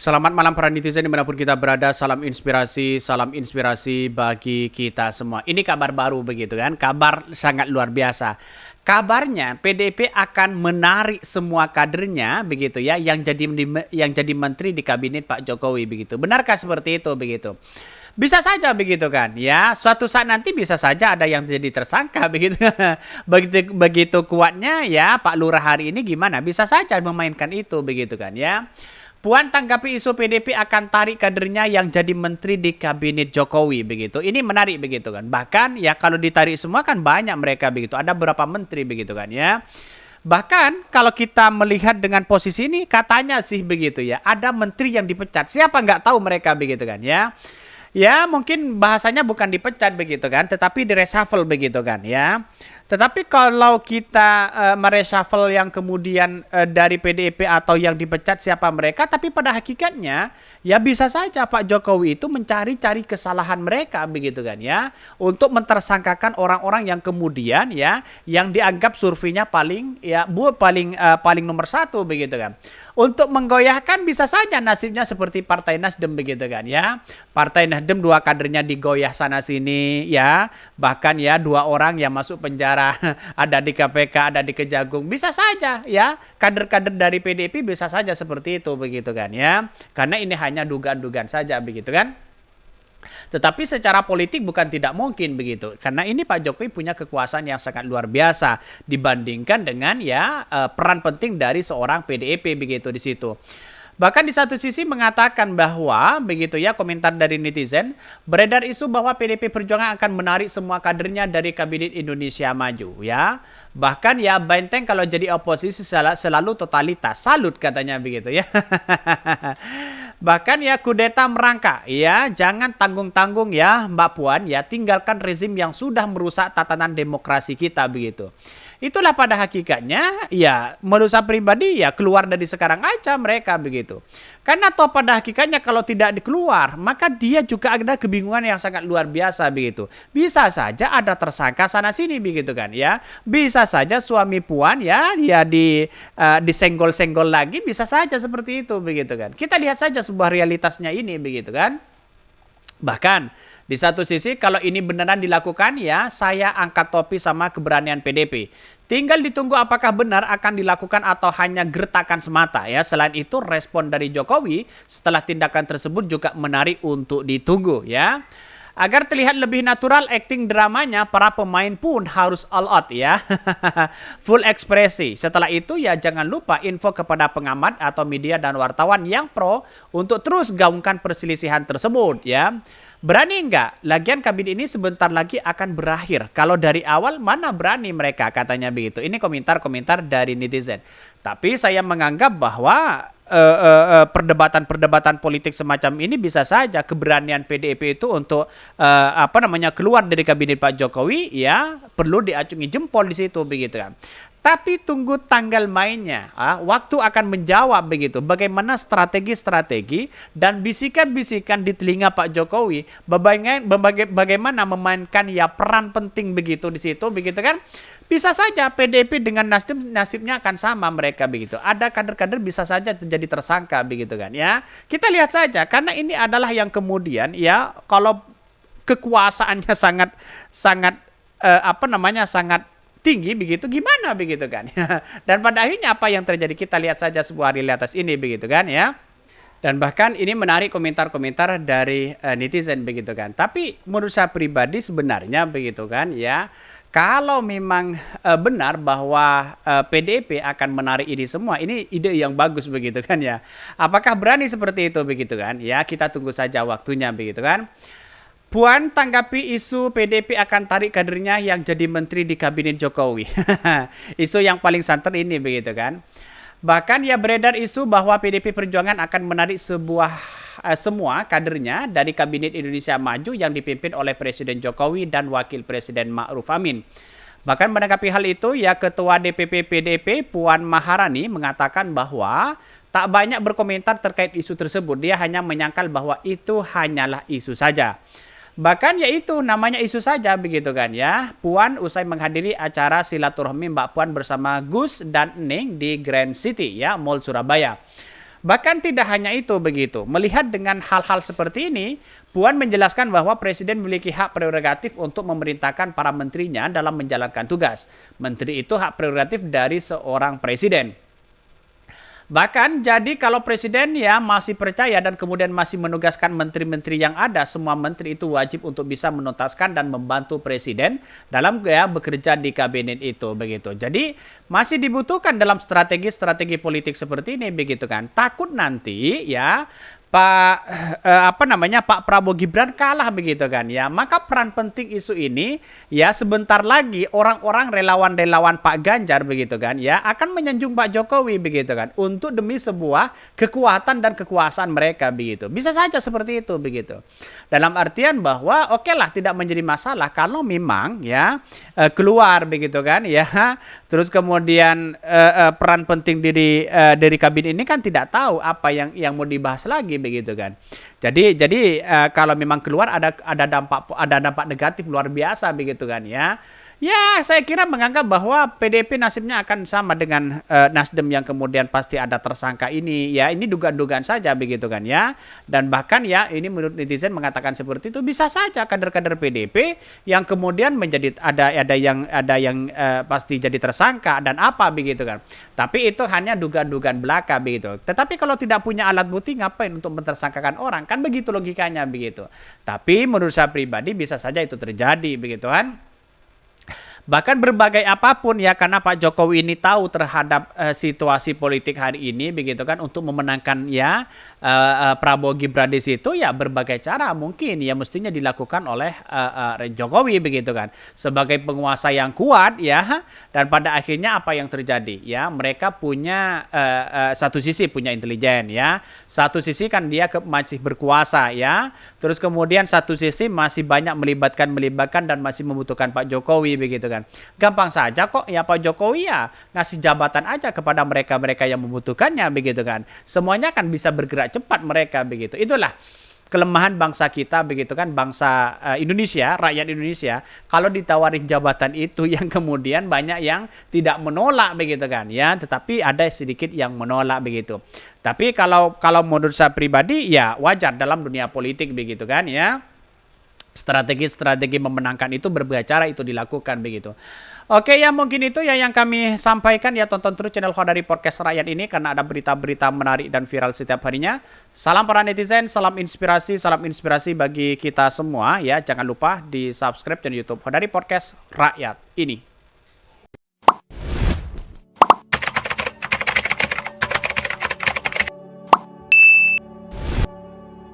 Selamat malam para netizen dimanapun kita berada, salam inspirasi bagi kita semua. Ini kabar baru begitu kan, kabar sangat luar biasa. Kabarnya PDIP akan menarik semua kadernya begitu ya, yang jadi menteri di kabinet Pak Jokowi begitu. Benarkah seperti itu begitu? Bisa saja begitu kan ya, suatu saat nanti bisa saja ada yang jadi tersangka begitu. Begitu kuatnya ya Pak Lurah hari ini, gimana bisa saja memainkan itu begitu kan ya. Puan tanggapi isu PDP akan tarik kadernya yang jadi menteri di kabinet Jokowi begitu. Ini menarik begitu kan. Bahkan ya kalau ditarik semua kan banyak mereka begitu. Ada berapa menteri begitu kan ya. Bahkan kalau kita melihat dengan posisi ini katanya sih begitu ya. Ada menteri yang dipecat. Siapa nggak tahu mereka begitu kan ya. Ya mungkin bahasanya bukan dipecat begitu kan. Tetapi direshuffle begitu kan ya. Tetapi kalau kita mereshuffle yang kemudian dari PDIP atau yang dipecat siapa mereka, tapi pada hakikatnya ya bisa saja Pak Jokowi itu mencari-cari kesalahan mereka begitu kan ya, untuk mentersangkakan orang-orang yang kemudian ya yang dianggap surveinya paling nomor satu begitu kan. Untuk menggoyahkan bisa saja nasibnya seperti Partai Nasdem begitu kan ya. Partai Nasdem dua kadernya digoyah sana sini ya, bahkan ya dua orang yang masuk penjara ada di KPK, ada di Kejagung. Bisa saja ya, kader-kader dari PDIP bisa saja seperti itu begitu kan ya. Karena ini hanya dugaan-dugaan saja begitu kan. Tetapi secara politik bukan tidak mungkin begitu. Karena ini Pak Jokowi punya kekuasaan yang sangat luar biasa dibandingkan dengan ya peran penting dari seorang PDIP begitu di situ. Bahkan di satu sisi mengatakan bahwa begitu ya, komentar dari netizen, beredar isu bahwa PDIP Perjuangan akan menarik semua kadernya dari Kabinet Indonesia Maju ya. Bahkan ya Benteng kalau jadi oposisi selalu totalitas. Salut katanya begitu ya. Bahkan ya kudeta merangkak ya, jangan tanggung-tanggung ya Mbak Puan ya, tinggalkan rezim yang sudah merusak tatanan demokrasi kita begitu. Itulah pada hakikatnya ya menurut saya pribadi ya keluar dari sekarang aja mereka begitu. Karena toh pada hakikatnya kalau tidak dikeluar maka dia juga ada kebingungan yang sangat luar biasa begitu. Bisa saja ada tersangka sana sini begitu kan ya. Bisa saja suami Puan ya dia disenggol-senggol lagi, bisa saja seperti itu begitu kan. Kita lihat saja sebuah realitasnya ini begitu kan. Bahkan di satu sisi kalau ini beneran dilakukan ya saya angkat topi sama keberanian PDP. Tinggal ditunggu apakah benar akan dilakukan atau hanya gertakan semata ya. Selain itu respon dari Jokowi setelah tindakan tersebut juga menarik untuk ditunggu ya. Agar terlihat lebih natural acting dramanya, para pemain pun harus all out ya. Full ekspresi. Setelah itu ya jangan lupa info kepada pengamat atau media dan wartawan yang pro untuk terus gaungkan perselisihan tersebut ya. Berani enggak? Lagian kabinet ini sebentar lagi akan berakhir. Kalau dari awal mana berani mereka katanya begitu. Ini komentar-komentar dari netizen. Tapi saya menganggap bahwa perdebatan-perdebatan politik semacam ini bisa saja keberanian PDIP itu untuk keluar dari kabinet Pak Jokowi ya perlu diacungi jempol di situ begitu kan. Tapi tunggu tanggal mainnya. Waktu akan menjawab begitu. Bagaimana strategi-strategi dan bisikan-bisikan di telinga Pak Jokowi. Bagaimana memainkan ya peran penting begitu di situ begitu kan. Bisa saja PDIP dengan Nasdem nasibnya akan sama mereka begitu. Ada kader-kader bisa saja terjadi tersangka begitu kan ya. Kita lihat saja karena ini adalah yang kemudian ya kalau kekuasaannya sangat sangat tinggi begitu gimana begitu kan. Dan pada akhirnya apa yang terjadi kita lihat saja sebuah realitas ini begitu kan ya. Dan bahkan ini menarik komentar-komentar dari netizen begitu kan. Tapi menurut saya pribadi sebenarnya begitu kan ya. Kalau memang benar bahwa PDIP akan menarik ini semua, ini ide yang bagus begitu kan ya. Apakah berani seperti itu begitu kan? Ya kita tunggu saja waktunya begitu kan. Puan tanggapi isu PDIP akan tarik kadernya yang jadi menteri di kabinet Jokowi. Isu yang paling santer ini begitu kan. Bahkan ya beredar isu bahwa PDIP Perjuangan akan menarik semua kadernya dari kabinet Indonesia Maju yang dipimpin oleh Presiden Jokowi dan Wakil Presiden Ma'ruf Amin. Bahkan menanggapi hal itu ya Ketua DPP PDIP Puan Maharani mengatakan bahwa tak banyak berkomentar terkait isu tersebut. Dia hanya menyangkal bahwa itu hanyalah isu saja. Bahkan yaitu namanya isu saja begitu kan ya. Puan usai menghadiri acara silaturahmi Mbak Puan bersama Gus dan Neng di Grand City ya, Mall Surabaya. Bahkan tidak hanya itu begitu. Melihat dengan hal-hal seperti ini, Puan menjelaskan bahwa Presiden memiliki hak prerogatif untuk memerintahkan para menterinya dalam menjalankan tugas. Menteri itu hak prerogatif dari seorang presiden. Bahkan jadi kalau presiden ya masih percaya dan kemudian masih menugaskan menteri-menteri yang ada, semua menteri itu wajib untuk bisa menuntaskan dan membantu presiden dalam ya bekerja di kabinet itu begitu. Jadi masih dibutuhkan dalam strategi-strategi politik seperti ini begitu kan. Takut nanti ya Pak Prabowo Gibran kalah begitu kan ya. Maka peran penting isu ini ya sebentar lagi orang-orang relawan-relawan Pak Ganjar begitu kan ya akan menyanjung Pak Jokowi begitu kan untuk demi sebuah kekuatan dan kekuasaan mereka begitu. Bisa saja seperti itu begitu. Dalam artian bahwa oke lah tidak menjadi masalah kalau memang ya keluar begitu kan ya. Terus kemudian peran penting dari kabinet ini kan tidak tahu apa yang mau dibahas lagi begitu kan. Jadi kalau memang keluar ada dampak negatif luar biasa begitu kan ya. Ya, saya kira menganggap bahwa PDIP nasibnya akan sama dengan Nasdem yang kemudian pasti ada tersangka ini. Ya, ini dugaan-dugaan saja begitu kan ya. Dan bahkan ya ini menurut netizen mengatakan seperti itu bisa saja kader-kader PDIP yang kemudian menjadi ada yang pasti jadi tersangka dan apa begitu kan. Tapi itu hanya dugaan-dugaan belaka begitu. Tetapi kalau tidak punya alat bukti ngapain untuk mentersangkakan orang? Kan begitu logikanya begitu. Tapi menurut saya pribadi bisa saja itu terjadi begitu kan. Bahkan berbagai apapun ya karena Pak Jokowi ini tahu terhadap situasi politik hari ini begitu kan untuk memenangkan ya Prabowo Gibran di situ ya berbagai cara mungkin ya mestinya dilakukan oleh Jokowi begitu kan sebagai penguasa yang kuat ya dan pada akhirnya apa yang terjadi ya mereka punya satu sisi punya intelijen ya satu sisi kan dia masih berkuasa ya terus kemudian satu sisi masih banyak melibatkan dan masih membutuhkan Pak Jokowi begitu kan. Gampang saja kok ya Pak Jokowi ya ngasih jabatan aja kepada mereka-mereka yang membutuhkannya begitu kan. Semuanya kan bisa bergerak cepat mereka begitu. Itulah kelemahan bangsa kita begitu kan bangsa Indonesia, rakyat Indonesia kalau ditawarin jabatan itu yang kemudian banyak yang tidak menolak begitu kan ya, tetapi ada sedikit yang menolak begitu. Tapi kalau menurut saya pribadi ya wajar dalam dunia politik begitu kan ya. Strategi-strategi memenangkan itu berbagai cara itu dilakukan begitu. Oke ya mungkin itu ya yang kami sampaikan ya tonton terus channel Khodari Podcast Rakyat ini karena ada berita-berita menarik dan viral setiap harinya. Salam para netizen, salam inspirasi bagi kita semua ya. Jangan lupa di subscribe channel YouTube Khodari Podcast Rakyat ini.